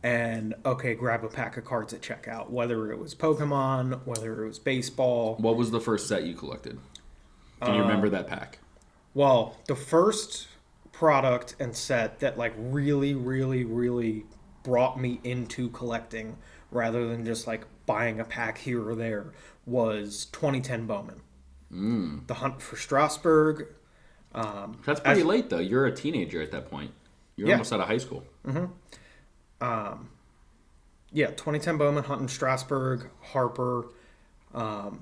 and, grab a pack of cards at checkout. Whether it was Pokemon, whether it was baseball. What was the first set you collected? Can you remember that pack? Well, the first product and set that, like, really, really, really brought me into collecting, rather than just, like, buying a pack here or there, was 2010 Bowman. The Hunt for Strasbourg. That's pretty late, though. You're a teenager at that point. You're almost out of high school. Mm-hmm. 2010 Bowman, Hunt in Strasbourg, Harper.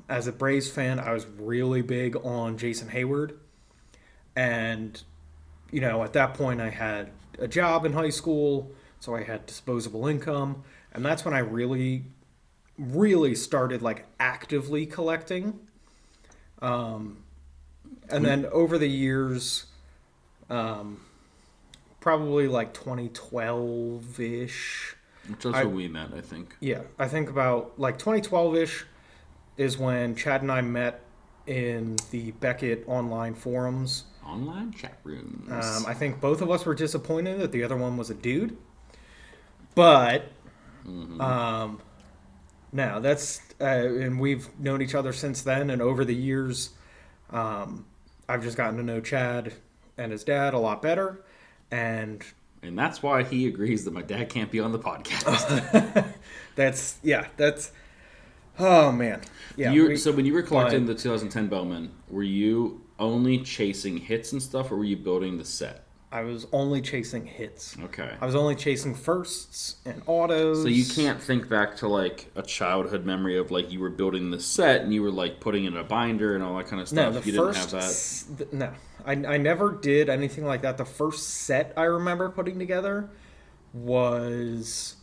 As a Braves fan, I was really big on Jason Hayward. And, at that point, I had a job in high school, so I had disposable income. And that's when I really started like actively collecting. And then over the years, probably like 2012-ish. Which is what we met, I think. Yeah, I think about like 2012-ish is when Chad and I met in the Beckett online forums. Online chat rooms. I think both of us were disappointed that the other one was a dude. But... Mm-hmm. No, that's and we've known each other since then, and over the years, I've just gotten to know Chad and his dad a lot better, and that's why he agrees that my dad can't be on the podcast. that's oh man, yeah. So when you were collecting the 2010 Bowman, were you only chasing hits and stuff, or were you building the set? I was only chasing hits. Okay. I was only chasing firsts and autos. So you can't think back to like a childhood memory of like you were building the set and you were like putting it in a binder and all that kind of stuff. No, didn't have that. No, I never did anything like that. The first set I remember putting together was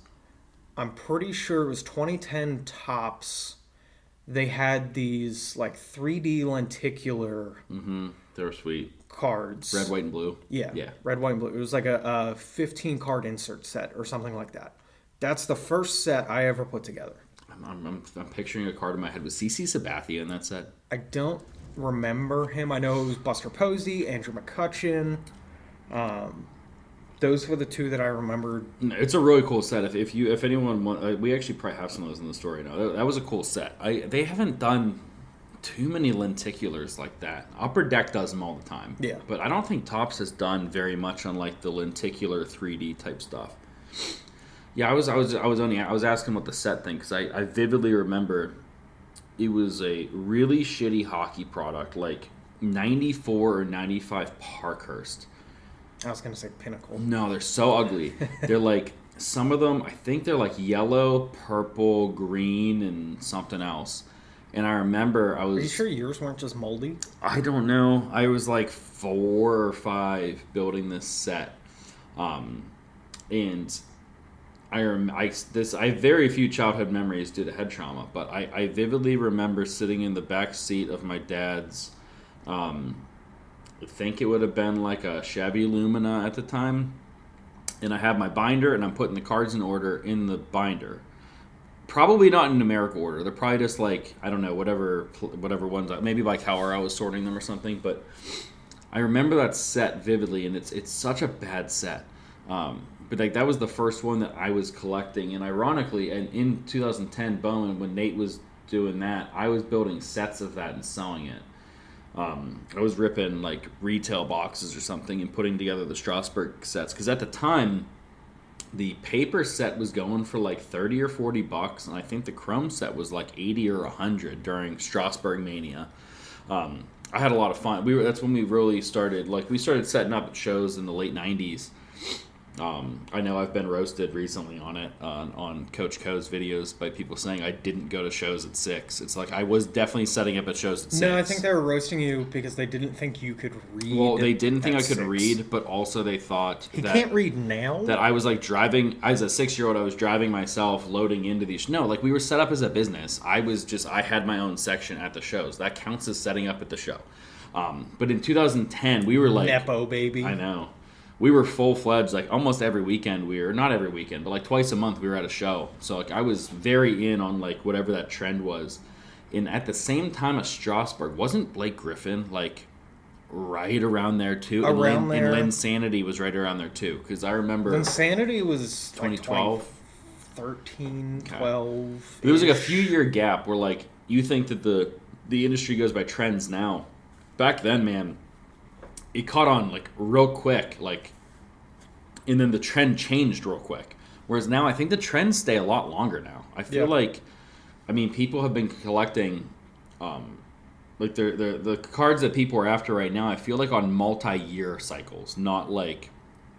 I'm pretty sure it was 2010 tops. They had these like 3D lenticular They were sweet. cards. Red, white, and blue. Yeah, Yeah. red, white, and blue. It was like a 15 card insert set or something like that. That's the first set I ever put together. I'm picturing a card in my head with CC Sabathia in that set. I don't remember him. I know it was Buster Posey, Andrew McCutcheon. Those were the two that I remembered. It's a really cool set. If anyone want, we actually probably have some of those in the story now. That was a cool set. They haven't done too many lenticulars like that. Upper Deck does them all the time. Yeah. But I don't think Topps has done very much on like the lenticular 3D type stuff. Yeah, I was asking about the set thing because I vividly remember it was a really shitty hockey product, like 94 or 95 Parkhurst. I was going to say Pinnacle. No, they're so ugly. They're like, some of them, I think they're like yellow, purple, green, and something else. And I remember I was... Are you sure yours weren't just moldy? I don't know. I was like 4 or 5 building this set. And I have very few childhood memories due to head trauma, but I vividly remember sitting in the back seat of my dad's... I think it would have been like a Chevy Lumina at the time. And I have my binder, and I'm putting the cards in order in the binder. Probably not in numerical order. They're probably just like, I don't know, whatever ones. Maybe by color I was sorting them or something. But I remember that set vividly, and it's such a bad set. But like that was the first one that I was collecting. And ironically, and in 2010 Bowman, when Nate was doing that, I was building sets of that and selling it. I was ripping like retail boxes or something and putting together the Strasbourg sets because at the time the paper set was going for like 30 or 40 bucks, and I think the chrome set was like 80 or 100 during Strasbourg Mania. I had a lot of fun. That's when we really started. Like we started setting up at shows in the late 90s. I know I've been roasted recently on it on Coach Co's videos by people saying I didn't go to shows at 6. It's like I was definitely setting up at shows at 6. No, I think they were roasting you because they didn't think you could read. Well, they didn't think I could 6. read, but also they thought he can't read now. That I was like driving as a 6-year-old. I was driving myself, loading into these. No, like we were set up as a business. I had my own section at the shows. That counts as setting up at the show. But in 2010, we were like Nepo baby. I know. We were full-fledged, like almost every weekend not every weekend, but like twice a month we were at a show. So like I was very in on like whatever that trend was. And at the same time as Strasbourg, wasn't Blake Griffin like right around there too? Around there. And Linsanity was right around there too. Because I remember... Linsanity was 2012? Like 13, 12. There was like a few-year gap where like you think that the industry goes by trends now. Back then, man... It caught on like real quick, like, and then the trend changed real quick. Whereas now, I think the trends stay a lot longer now. I feel like, I mean, people have been collecting, like the cards that people are after right now. I feel like on multi-year cycles, not like,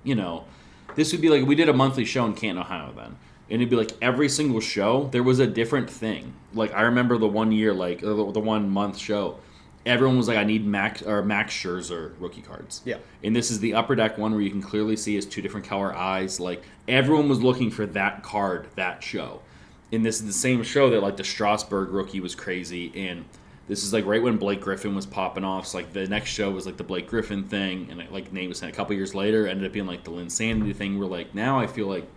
this would be like we did a monthly show in Canton, Ohio then. And it'd be like every single show there was a different thing. Like I remember the one year, like the 1 month show. Everyone was like, I need Max Scherzer rookie cards. Yeah. And this is the Upper Deck one where you can clearly see his 2 different color eyes. Like, everyone was looking for that card, that show. And this is the same show that, like, the Strasbourg rookie was crazy. And this is, like, right when Blake Griffin was popping off. So, like, the next show was, like, the Blake Griffin thing. And, like, Nate was saying a couple years later, ended up being, like, the Linsanity thing. Where, like, now I feel like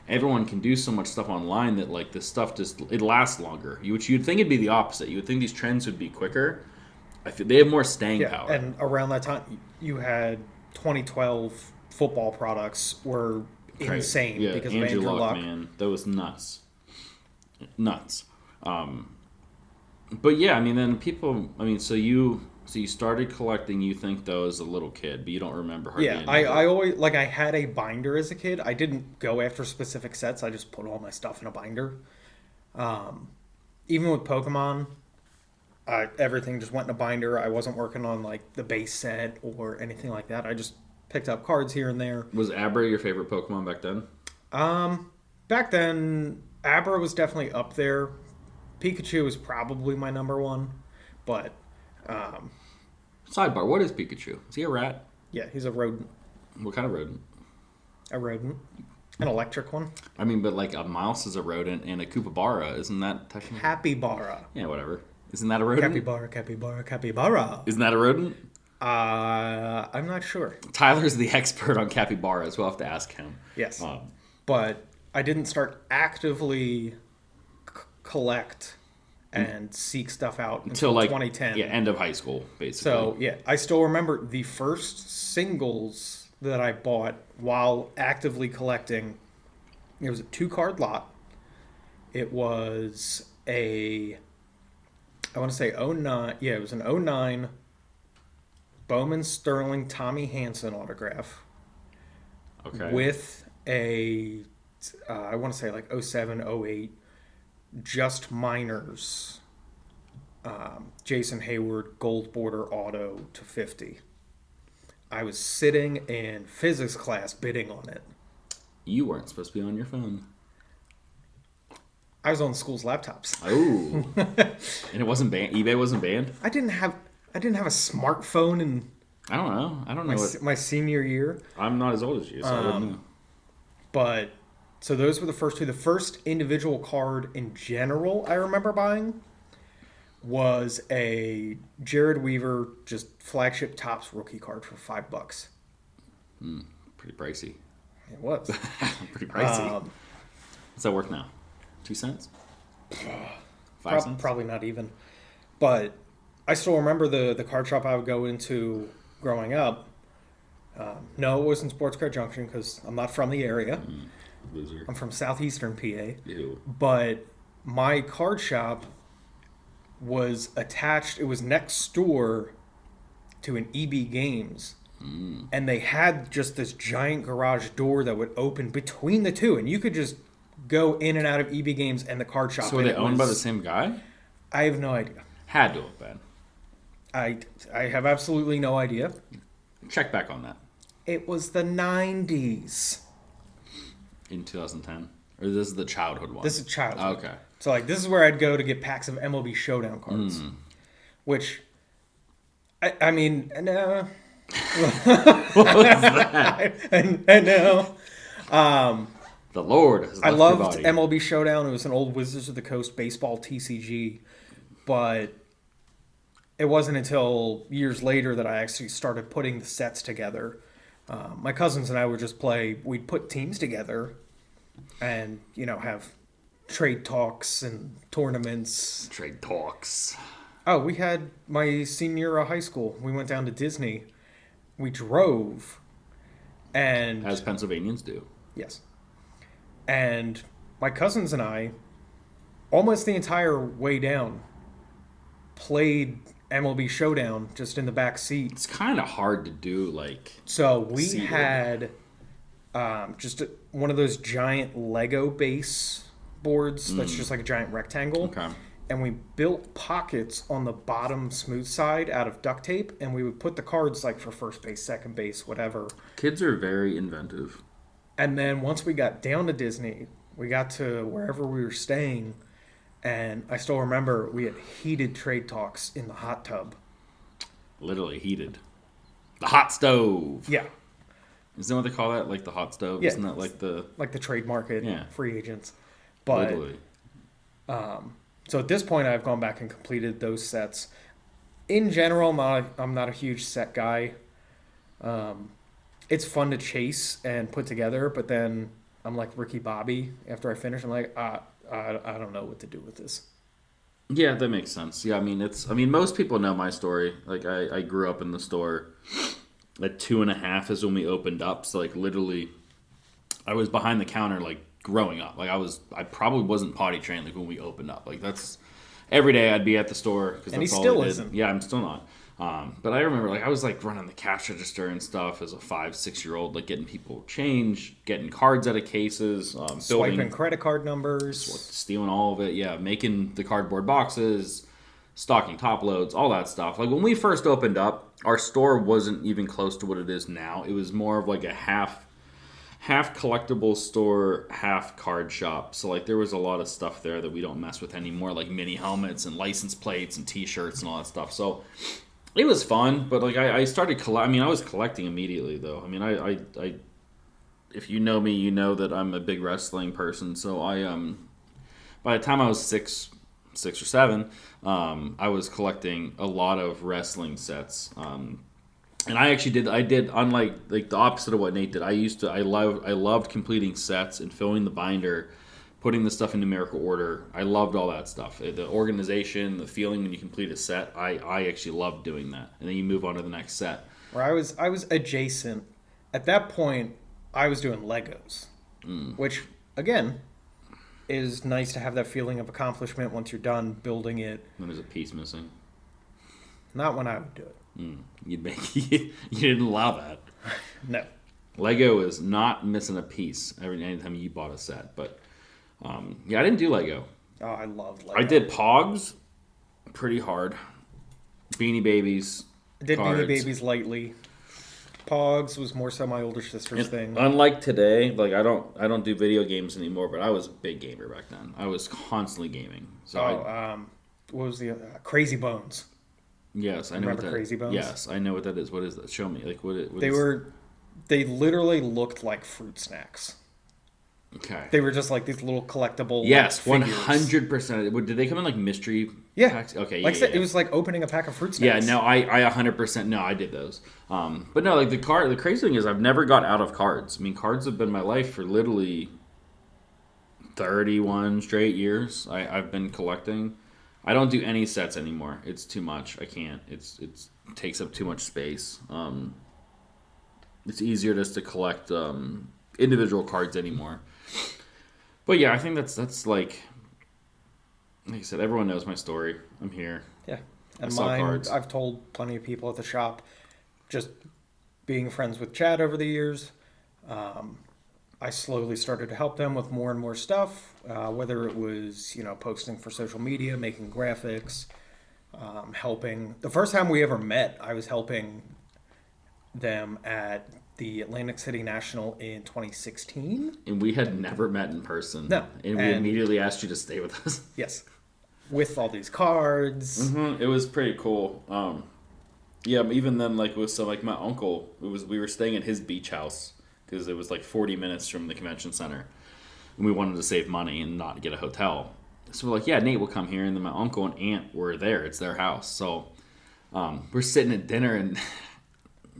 everyone can do so much stuff online that, like, this stuff just, it lasts longer. Which you'd think it'd be the opposite. You would think these trends would be quicker. I feel they have more staying power. And around that time, you had 2012 football products were insane because of Andrew Luck. Man, that was nuts. But yeah, I mean, then people. I mean, so you started collecting. You think though as a little kid, but you don't remember hardly. Yeah, I always like I had a binder as a kid. I didn't go after specific sets. I just put all my stuff in a binder. Even with Pokemon. Everything just went in a binder. I wasn't working on like the base set or anything like that. I just picked up cards here and there. Was Abra your favorite Pokemon back then? Back then, Abra was definitely up there. Pikachu was probably my number one, but sidebar: what is Pikachu? Is he a rat? Yeah, he's a rodent. What kind of rodent? A rodent. An electric one. I mean, but like a mouse is a rodent and a kookaburra, isn't that technically? Capybara. Yeah, whatever. Isn't that a rodent? Capybara, capybara, capybara. Isn't that a rodent? I'm not sure. Tyler's the expert on capybaras. We'll have to ask him. Yes. But I didn't start actively collect and seek stuff out until like 2010. Yeah, end of high school, basically. So, yeah, I still remember the first singles that I bought while actively collecting. It was a 2-card lot. It was I want to say '09. Yeah, it was an '09 Bowman Sterling Tommy Hansen autograph. Okay. With I want to say like '07, '08 Just Minors Jason Hayward gold border auto to 50. I was sitting in physics class bidding on it. You weren't supposed to be on your phone. I was on school's laptops. Oh. And it wasn't banned? eBay wasn't banned? I didn't have a smartphone in I don't know. my senior year. I'm not as old as you, so I wouldn't know. But so those were the first two. The first individual card in general I remember buying was a Jared Weaver just flagship Topps rookie card for $5. Pretty pricey. It was Pretty pricey. What's that worth now? 2 cents? 5 cents? Probably not even. But I still remember the card shop I would go into growing up. No, it wasn't Sports Card Junction because I'm not from the area. Loser. I'm from southeastern PA. Ew. But my card shop was attached. It was next door to an EB Games. And they had just this giant garage door that would open between the two. And you could just go in and out of EB Games and the card shop. So were they owned by the same guy? I have no idea. Had to have been. I have absolutely no idea. Check back on that. It was the 90s. In 2010? Or this is the childhood one? This is childhood. Okay. So like this is where I'd go to get packs of MLB Showdown cards. Which, I mean, no. What was that? I know. The Lord has left I loved your body. MLB Showdown. It was an old Wizards of the Coast baseball TCG. But it wasn't until years later that I actually started putting the sets together. My cousins and I would just play. We'd put teams together and, have trade talks and tournaments. Trade talks. Oh, we had my senior year of high school. We went down to Disney. We drove. And As Pennsylvanians do. yes. And my cousins and I, almost the entire way down, played MLB Showdown just in the back seat. It's kind of hard to do, like... So we seated. had just one of those giant Lego base boards that's just like a giant rectangle. Okay. And we built pockets on the bottom smooth side out of duct tape, and we would put the cards like for first base, second base, whatever. Kids are very inventive. And then once we got down to Disney, we got to wherever we were staying, and I still remember we had heated trade talks in the hot tub. Literally heated. The hot stove. Yeah. Isn't that what they call that? Like the hot stove? Yeah. Isn't that like the... Like the trade market, Yeah. free agents. But Literally. so at this point, I've gone back and completed those sets. In general, I'm not a huge set guy. It's fun to chase and put together, but then I'm like Ricky Bobby. After I finish, I'm like, I don't know what to do with this. Yeah, that makes sense. Yeah, I mean, most people know my story. Like, I grew up in the store. At 2.5 is when we opened up. So, like, literally, I was behind the counter, like, growing up. Like, I probably wasn't potty trained, like, when we opened up. Like, that's... Every day I'd be at the store. Cause And that's he all still I did. isn't. Yeah, I'm still not. But I remember, like, I was, like, running the cash register and stuff as a 5-6-year-old, like, getting people change, getting cards out of cases, Swiping credit card numbers. stealing all of it, yeah, making the cardboard boxes, stocking top loads, all that stuff. Like, when we first opened up, our store wasn't even close to what it is now. It was more of, like, a half collectible store, half card shop. So, like, there was a lot of stuff there that we don't mess with anymore, like mini helmets and license plates and T-shirts and all that stuff. So... it was fun, but like I started I was collecting immediately though. I mean, I if you know me, you know that I'm a big wrestling person. So by the time I was six or seven, I was collecting a lot of wrestling sets. And I did unlike like the opposite of what Nate did. I loved completing sets and filling the binder, putting the stuff in numerical order. I loved all that stuff. The organization, the feeling when you complete a set. I actually loved doing that. And then you move on to the next set. Where I was adjacent. At that point, I was doing Legos, which again is nice to have that feeling of accomplishment once you're done building it. When there's a piece missing. Not when I would do it. You didn't allow that. No. Lego is not missing a piece anytime you bought a set. But yeah, I didn't do Lego. Oh, I loved Lego. I did Pogs pretty hard. Beanie Babies. I did cards. Beanie Babies lightly. Pogs was more so my older sister's thing. Unlike today, like I don't do video games anymore, but I was a big gamer back then. I was constantly gaming. So what was the Crazy Bones? Yes, I know Remember what that. Crazy Bones? Yes, I know what that is. What is that? Show me. Like what they literally looked like fruit snacks. Okay. They were just like these little collectible. Yes, figures. 100%. Did they come in like mystery packs? Okay, like I said, it was like opening a pack of fruit Yeah, snacks. no, I 100%. No, I did those. But no, like the crazy thing is I've never got out of cards. I mean, cards have been my life for literally 31 straight years. I've been collecting. I don't do any sets anymore. It's too much. I can't. It takes up too much space. It's easier just to collect individual cards anymore. But yeah, I think that's like I said, everyone knows my story. I'm here. Yeah. And mine, cards. I've told plenty of people at the shop, just being friends with Chad over the years, I slowly started to help them with more and more stuff, whether it was, posting for social media, making graphics, helping. The first time we ever met, I was helping them at the Atlantic City National in 2016. And we had never met in person. No. And we immediately asked you to stay with us. Yes. With all these cards. Mm-hmm. It was pretty cool. Yeah, even then, like my uncle, we were staying at his beach house because it was like 40 minutes from the convention center. And we wanted to save money and not get a hotel. So we're like, yeah, Nate will come here. And then my uncle and aunt were there. It's their house. So we're sitting at dinner and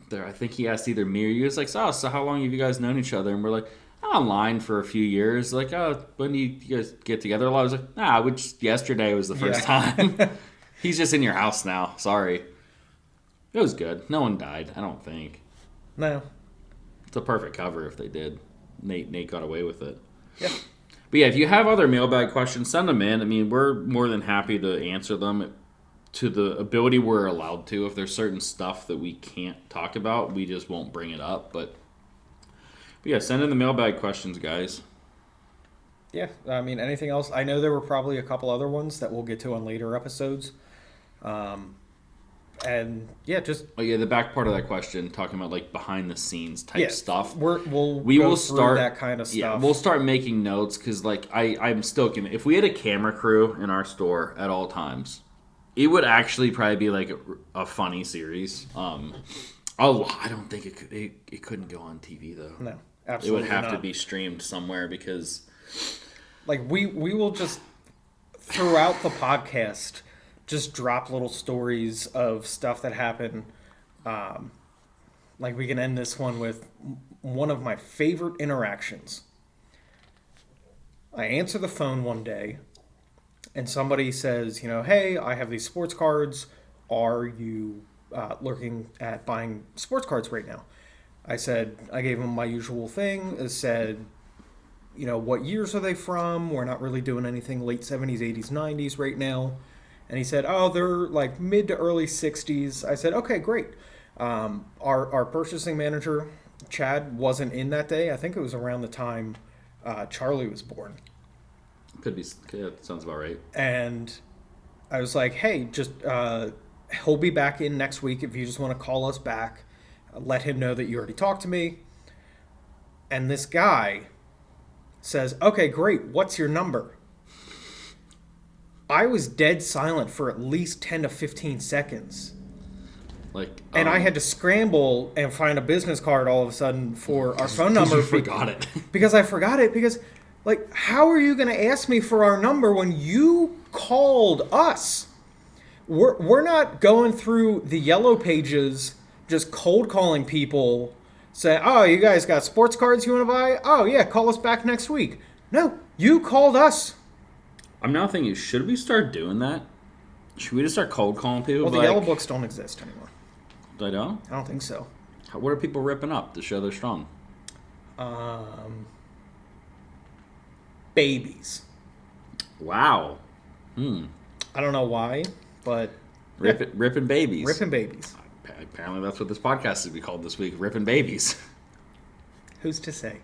I think he asked either me or you. It's like, so how long have you guys known each other? And we're like, online for a few years. Like, when do you guys get together? I was like, yesterday was the first time. He's just in your house now. Sorry. It was good. No one died, I don't think. No. It's a perfect cover if they did. Nate got away with it. Yeah. But yeah, if you have other mailbag questions, send them in. I mean, we're more than happy to answer them to the ability we're allowed to. If there's certain stuff that we can't talk about, we just won't bring it up. But yeah, send in the mailbag questions, guys. Yeah, I mean, anything else? I know there were probably a couple other ones that we'll get to on later episodes. And yeah, the back part of that question, talking about like behind the scenes type stuff. We will start that kind of stuff. Yeah, we'll start making notes because like I'm still convinced. If we had a camera crew in our store at all times, it would actually probably be like a funny series. I don't think it couldn't go on TV though. No, absolutely it would have not. to be streamed somewhere because like we will just throughout the podcast just drop little stories of stuff that happened. Like we can end this one with one of my favorite interactions. I answer the phone one day and somebody says, hey, I have these sports cards. Are you looking at buying sports cards right now? I gave him my usual thing. I said, what years are they from? We're not really doing anything late 70s, 80s, 90s right now. And he said, they're like mid to early 60s. I said, okay, great. Our purchasing manager, Chad, wasn't in that day. I think it was around the time Charlie was born. Could be. Yeah, sounds about right. And I was like, hey, just he'll be back in next week if you just want to call us back. Let him know that you already talked to me. And this guy says, okay, great. What's your number? I was dead silent for at least 10 to 15 seconds. Like, And I had to scramble and find a business card all of a sudden for our phone 'cause number. you forgot it. Because I forgot it. Because, like, how are you going to ask me for our number when you called us? We're not going through the yellow pages, just cold calling people, saying, "Oh, you guys got sports cards you want to buy? Oh yeah, call us back next week." No, you called us. I'm now thinking, should we start doing that? Should we just start cold calling people? Well, the like, yellow books don't exist anymore. I don't. I don't think so. What are people ripping up to show they're strong? Babies. Wow. I don't know why, but Ripping babies. ripping babies. Apparently, that's what this podcast is be called this week. Ripping babies. Who's to say?